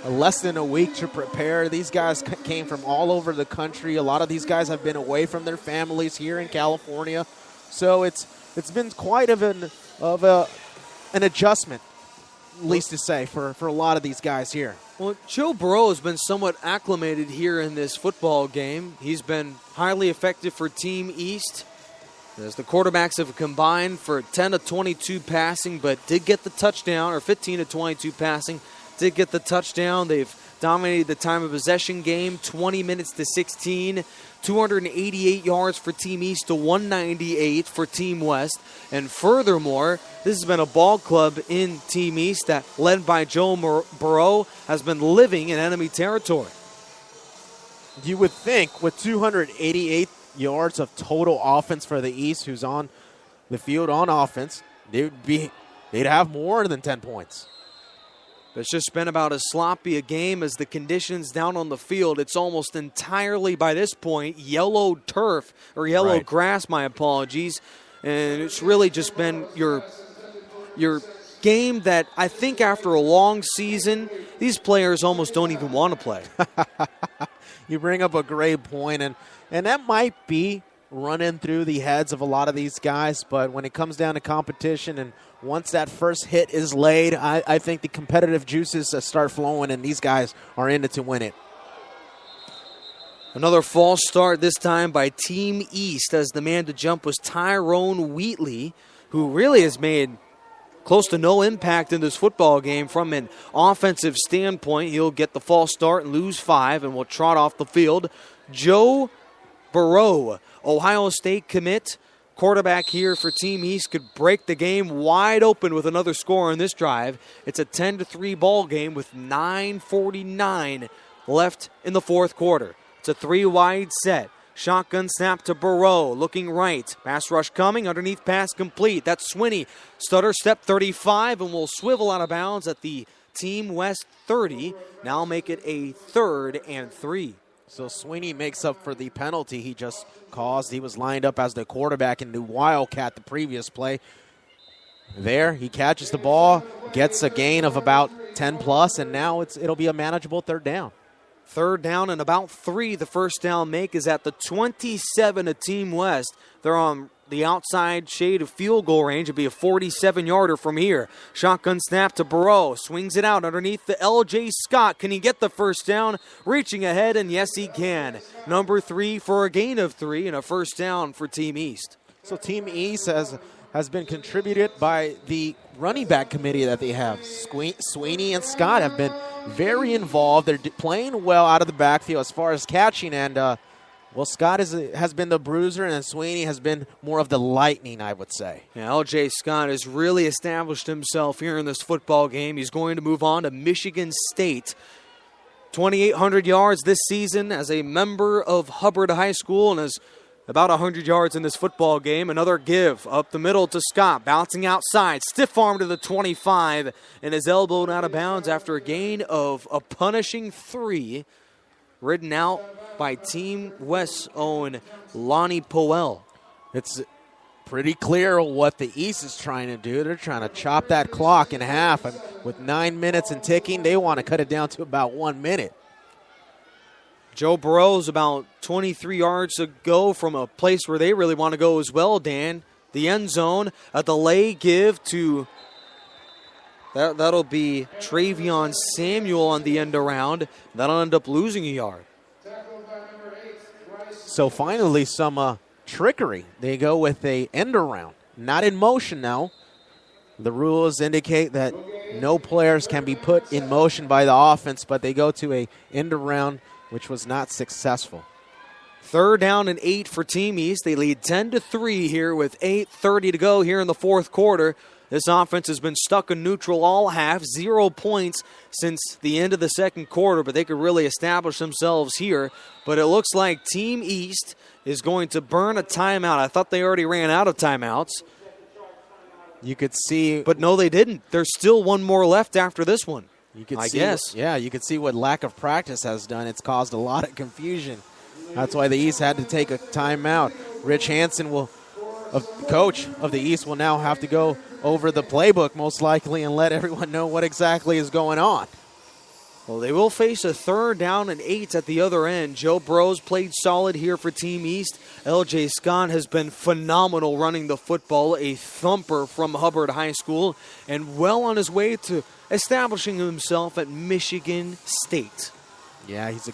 less than a week to prepare. These guys came from all over the country. A lot of these guys have been away from their families here in California. So it's been quite of an adjustment, at least to say, for a lot of these guys here. Well, Joe Burrow has been somewhat acclimated here in this football game. He's been highly effective for Team East, as the quarterbacks have combined for 10 of 22 passing, but did get the touchdown, or 15 of 22 passing, did get the touchdown. They've dominated the time of possession game, 20 minutes to 16, 288 yards for Team East to 198 for Team West. And furthermore, this has been a ball club in Team East that, led by Joe Burrow, has been living in enemy territory. You would think with 288 yards of total offense for the East, who's on the field on offense, they'd have more than 10 points. It's just been about as sloppy a game as the conditions down on the field. It's almost entirely, by this point, yellow turf, or yellow grass, my apologies. And it's really just been your game that I think after a long season, these players almost don't even want to play. You bring up a great point, and that might be running through the heads of a lot of these guys, but when it comes down to competition and once that first hit is laid, I think the competitive juices start flowing, and these guys are in it to win it. Another false start, this time by Team East, as the man to jump was Tyrone Wheatley, who really has made close to no impact in this football game from an offensive standpoint. He'll get the false start and lose 5 and will trot off the field. Joe Burrow, Ohio State commit, quarterback here for Team East, could break the game wide open with another score on this drive. It's a 10-3 ball game with 9:49 left in the fourth quarter. It's a 3-wide set. Shotgun snap to Burrow, looking right. Pass rush coming, underneath pass complete. That's Swinney. Stutter step 35 and will swivel out of bounds at the Team West 30. Now make it a 3rd and 3. So Swinney makes up for the penalty he just caused. He was lined up as the quarterback in the Wildcat the previous play. There, he catches the ball, gets a gain of about 10 plus, and now it'll be a manageable 3rd down. 3rd down and about 3. The first down make is at the 27 of Team West. They're on the outside shade of field goal range. It'll be a 47-yarder from here. Shotgun snap to Burrow. Swings it out underneath the L.J. Scott. Can he get the first down? Reaching ahead, and yes, he can. Number 3 for a gain of 3 and a first down for Team East. So Team East has been contributed by the running back committee that they have. Sweeney and Scott have been very involved. They're playing well out of the backfield as far as catching, and Scott has been the bruiser, and Sweeney has been more of the lightning, I would say. Yeah, L.J. Scott has really established himself here in this football game. He's going to move on to Michigan State. 2,800 yards this season as a member of Hubbard High School, and has about 100 yards in this football game. Another give up the middle to Scott, bouncing outside, stiff arm to the 25, and is elbowed out of bounds after a gain of a punishing 3, ridden out by Team West's own Lonnie Powell. It's pretty clear what the East is trying to do. They're trying to chop that clock in half, and with 9 minutes and ticking, they want to cut it down to about 1 minute. Joe Burrow's about 23 yards to go from a place where they really want to go as well, Dan. The end zone, a delay give to, that'll be Travion Samuel on the end around. That'll end up losing a yard. So finally some trickery. They go with a end around. Not in motion now. The rules indicate that no players can be put in motion by the offense, but they go to a end around, which was not successful. 3rd down and 8 for Team East. They lead 10-3 here with 8:30 to go here in the fourth quarter. This offense has been stuck in neutral all half, 0 points since the end of the second quarter, but they could really establish themselves here. But it looks like Team East is going to burn a timeout. I thought they already ran out of timeouts. You could see. But no, they didn't. There's still one more left after this one. You could guess. You could see what lack of practice has done. It's caused a lot of confusion. That's why the East had to take a timeout. Rich Hansen, coach of the East, will now have to go over the playbook most likely and let everyone know what exactly is going on. Well, they will face a 3rd down and 8 at the other end. Joe Burrows played solid here for Team East. L.J. Scott has been phenomenal running the football, a thumper from Hubbard High School, and well on his way to establishing himself at Michigan State. Yeah, he's a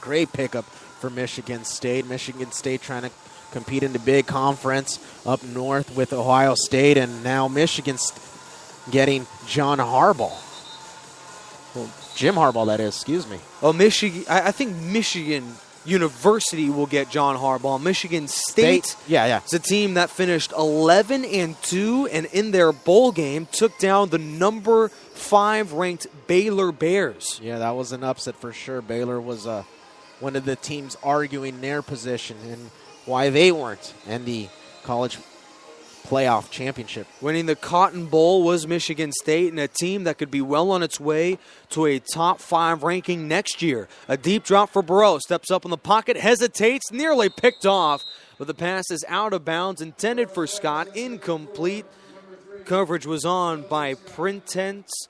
great pickup for Michigan State. Michigan State trying to compete in the big conference up north with Ohio State, and now Michigan's getting John Harbaugh. Well, Jim Harbaugh, that is, excuse me. Oh, Michigan. I think Michigan University will get John Harbaugh. Michigan State is a team that finished 11-2, and in their bowl game took down the number 5 ranked Baylor Bears. Yeah, that was an upset for sure. Baylor was one of the teams arguing their position and why they weren't in the college playoff championship. Winning the Cotton Bowl was Michigan State, and a team that could be well on its way to a top 5 ranking next year. A deep drop for Burrow. Steps up in the pocket, hesitates, nearly picked off. But the pass is out of bounds, intended for Scott, incomplete. Coverage was on by Prentice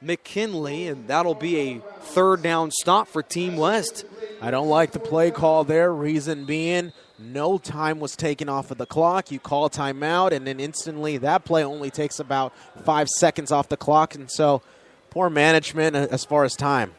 McKinley, and that'll be a 3rd down stop for Team West. I don't like the play call there, reason being no time was taken off of the clock. You call timeout, and then instantly that play only takes about 5 seconds off the clock, and so poor management as far as time.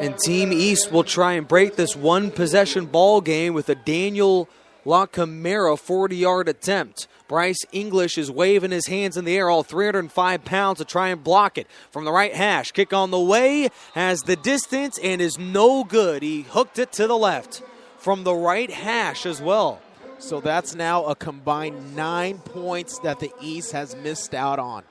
And Team East will try and break this one-possession ball game with a Daniel LaCamera 40-yard attempt. Bryce English is waving his hands in the air, all 305 pounds, to try and block it. From the right hash, kick on the way, has the distance, and is no good. He hooked it to the left. From the right hash as well. So that's now a combined 9 points that the East has missed out on.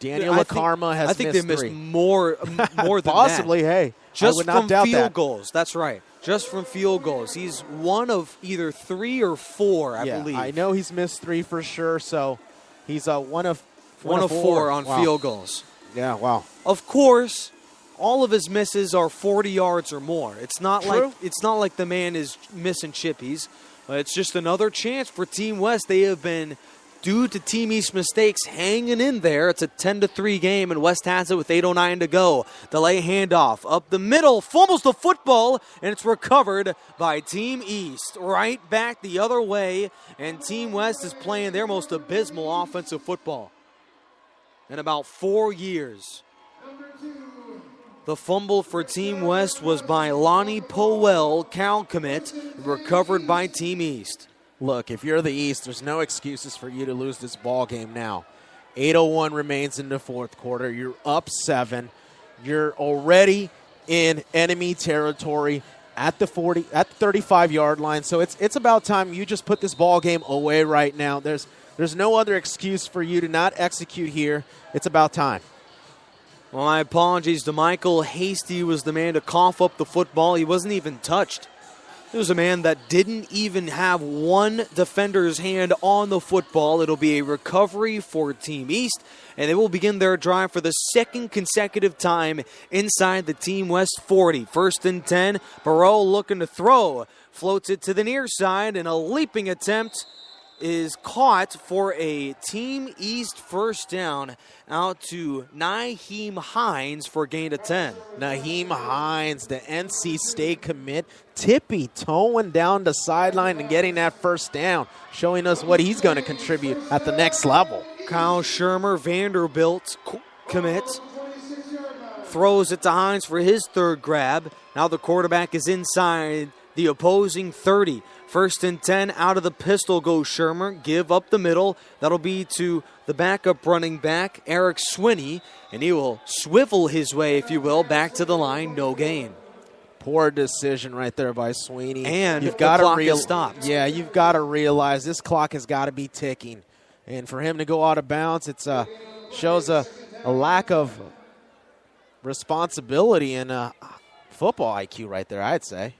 Daniel LaCarma has missed 3. I think they missed more than possibly, that. Hey. Just I would not from doubt field that. goals. That's right. Just from field goals. He's one of either 3 or 4, I believe. I know he's missed 3 for sure, so he's one of 4 on field goals. Yeah, wow. Of course, all of his misses are 40 yards or more. It's not like the man is missing chippies. It's just another chance for Team West. They have been, due to Team East mistakes, hanging in there. It's a 10-3 game, and West has it with 8:09 to go. Delay handoff up the middle, fumbles the football, and it's recovered by Team East. Right back the other way, and Team West is playing their most abysmal offensive football in about 4 years. The fumble for Team West was by Lonnie Powell, Cal commit, recovered by Team East. Look, if you're the East, there's no excuses for you to lose this ball game now. 8:01 remains in the fourth quarter. You're up 7. You're already in enemy territory at the 35-yard line. So it's about time you just put this ball game away right now. There's no other excuse for you to not execute here. It's about time. Well, my apologies to Michael Hasty, was the man to cough up the football. He wasn't even touched. It was a man that didn't even have one defender's hand on the football. It'll be a recovery for Team East, and they will begin their drive for the 2nd consecutive time inside the Team West 40. 1st and 10, Burrow looking to throw. Floats it to the near side, and a leaping attempt is caught for a Team East 1st down out to Naheem Hines for a gain of 10. Naheem Hines, the NC State commit, tippy-toeing down the sideline and getting that 1st down, showing us what he's going to contribute at the next level. Kyle Shermer, Vanderbilt commit, throws it to Hines for his 3rd grab. Now the quarterback is inside the opposing 30. 1st and 10, out of the pistol goes Shermer. Give up the middle. That'll be to the backup running back, Eric Swinney, and he will swivel his way, if you will, back to the line. No gain. Poor decision right there by Sweeney. And the clock is stopped. Yeah, you've got to realize this clock has got to be ticking. And for him to go out of bounds, it shows a lack of responsibility and football IQ right there, I'd say.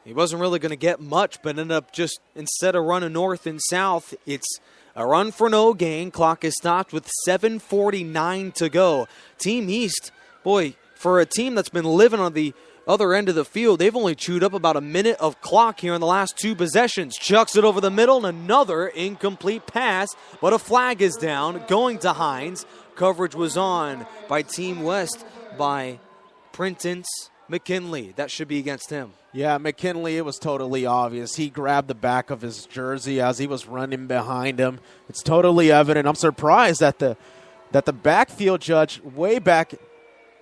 He wasn't really going to get much, but ended up just, instead of running north and south, it's a run for no gain. Clock is stopped with 7:49 to go. Team East, boy, for a team that's been living on the other end of the field, they've only chewed up about a minute of clock here in the last 2 possessions. Chucks it over the middle, and another incomplete pass, but a flag is down, going to Hines. Coverage was on by Team West by Prentice McKinley. That should be against him. Yeah, McKinley, it was totally obvious. He grabbed the back of his jersey as he was running behind him. It's totally evident. I'm surprised that the backfield judge way back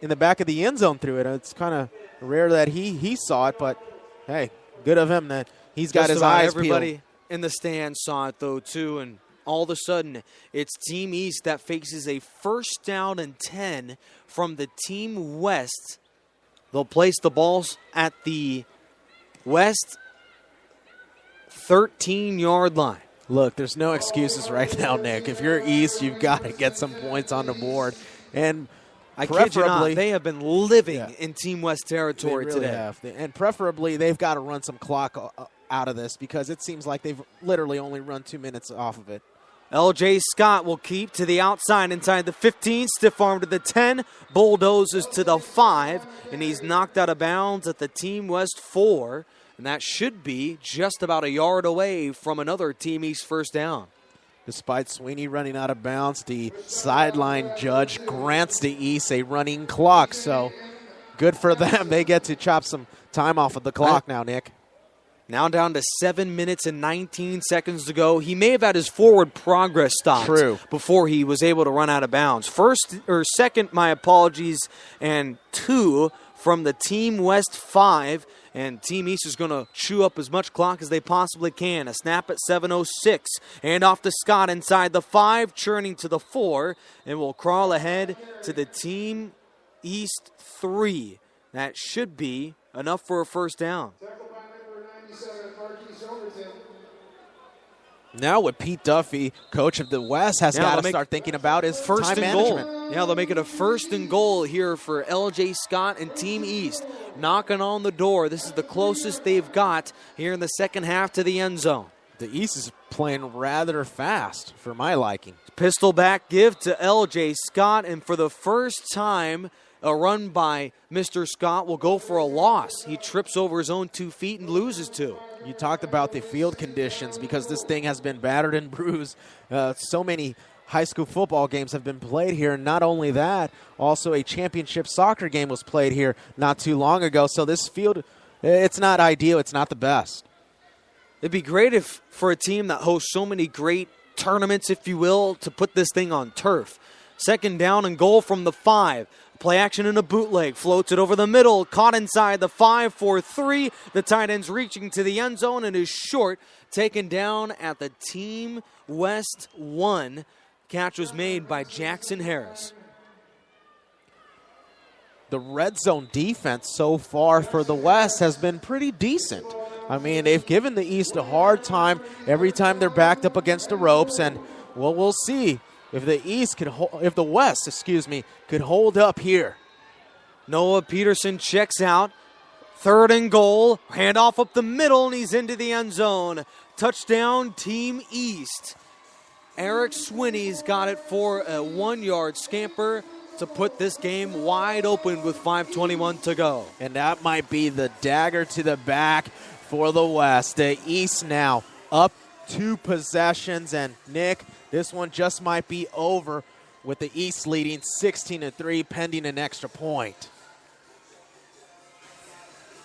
in the back of the end zone threw it. It's kind of rare that he saw it, but hey, good of him that he's got his eyes peeled. Everybody in the stands saw it, though, too, and all of a sudden, it's Team East that faces a 1st down and 10 from the Team West. They'll place the balls at the West 13-yard line. Look, there's no excuses right now, Nick. If you're East, you've got to get some points on the board. And I kid you not, they have been living in Team West territory they really today. Have. And preferably, they've got to run some clock out of this because it seems like they've literally only run 2 minutes off of it. L.J. Scott will keep to the outside inside the 15, stiff arm to the 10, bulldozes to the 5, and he's knocked out of bounds at the Team West 4, and that should be just about a yard away from another Team East 1st down. Despite Sweeney running out of bounds, the sideline judge grants the East a running clock, so good for them. They get to chop some time off of the clock now, Nick. Now down to 7 minutes and 19 seconds to go. He may have had his forward progress stopped before he was able to run out of bounds. Second, my apologies, and 2 from the Team West 5. And Team East is going to chew up as much clock as they possibly can. A snap at 7:06. And off to Scott inside the 5, churning to the 4. And will crawl ahead to the Team East 3. That should be enough for a 1st down. Now with Pete Duffy, coach of the West, has got to start thinking about his first time and management. Goal. Yeah, they'll make it a 1st and goal here for L.J. Scott and Team East. Knocking on the door. This is the closest they've got here in the second half to the end zone. The East is playing rather fast for my liking. Pistol back give to L.J. Scott, and for the first time, a run by Mr. Scott will go for a loss. He trips over his own 2 feet and loses 2. You talked about the field conditions because this thing has been battered and bruised. So many high school football games have been played here. And not only that, also a championship soccer game was played here not too long ago. So this field, it's not ideal. It's not the best. It'd be great if for a team that hosts so many great tournaments, if you will, to put this thing on turf. 2nd down and goal from the 5. Play action in a bootleg. Floats it over the middle. Caught inside the 5-4-3. The tight end's reaching to the end zone and is short. Taken down at the Team West 1. Catch was made by Jackson Harris. The red zone defense so far for the West has been pretty decent. I mean, they've given the East a hard time every time they're backed up against the ropes. And, well, we'll see. If the West could hold up here. Noah Peterson checks out. 3rd and goal. Handoff up the middle, and he's into the end zone. Touchdown, Team East. Eric Swinney's got it for a 1-yard scamper to put this game wide open with 5:21 to go. And that might be the dagger to the back for the West. The East now up 2 possessions, and Nick, this one just might be over with the East leading 16-3 pending an extra point.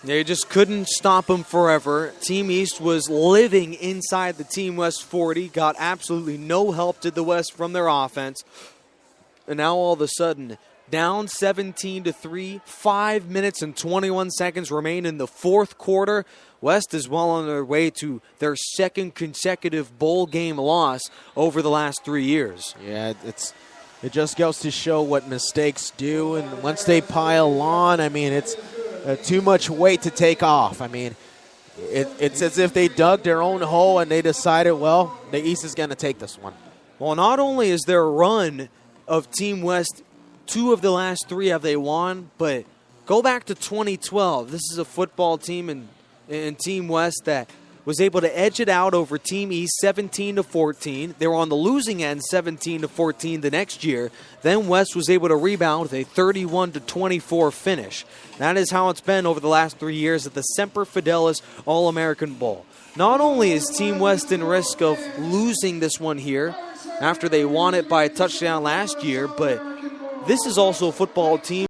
They just couldn't stop them forever. Team East was living inside the Team West 40, got absolutely no help to the West from their offense. And now all of a sudden, down 17-3, 5 minutes and 21 seconds remain in the 4th quarter. West is well on their way to their 2nd consecutive bowl game loss over the last 3 years. Yeah, it just goes to show what mistakes do, and once they pile on, I mean, it's too much weight to take off. I mean, it's as if they dug their own hole and they decided, well, the East is going to take this one. Well, not only is there a run of Team West, 2 of the last 3 have they won, but go back to 2012. This is a football team in Team West that was able to edge it out over Team East 17-14. They were on the losing end 17-14 the next year. Then West was able to rebound with a 31-24 finish. That is how it's been over the last 3 years at the Semper Fidelis All-American Bowl. Not only is Team West in risk of losing this one here, after they won it by a touchdown last year. But this is also a football team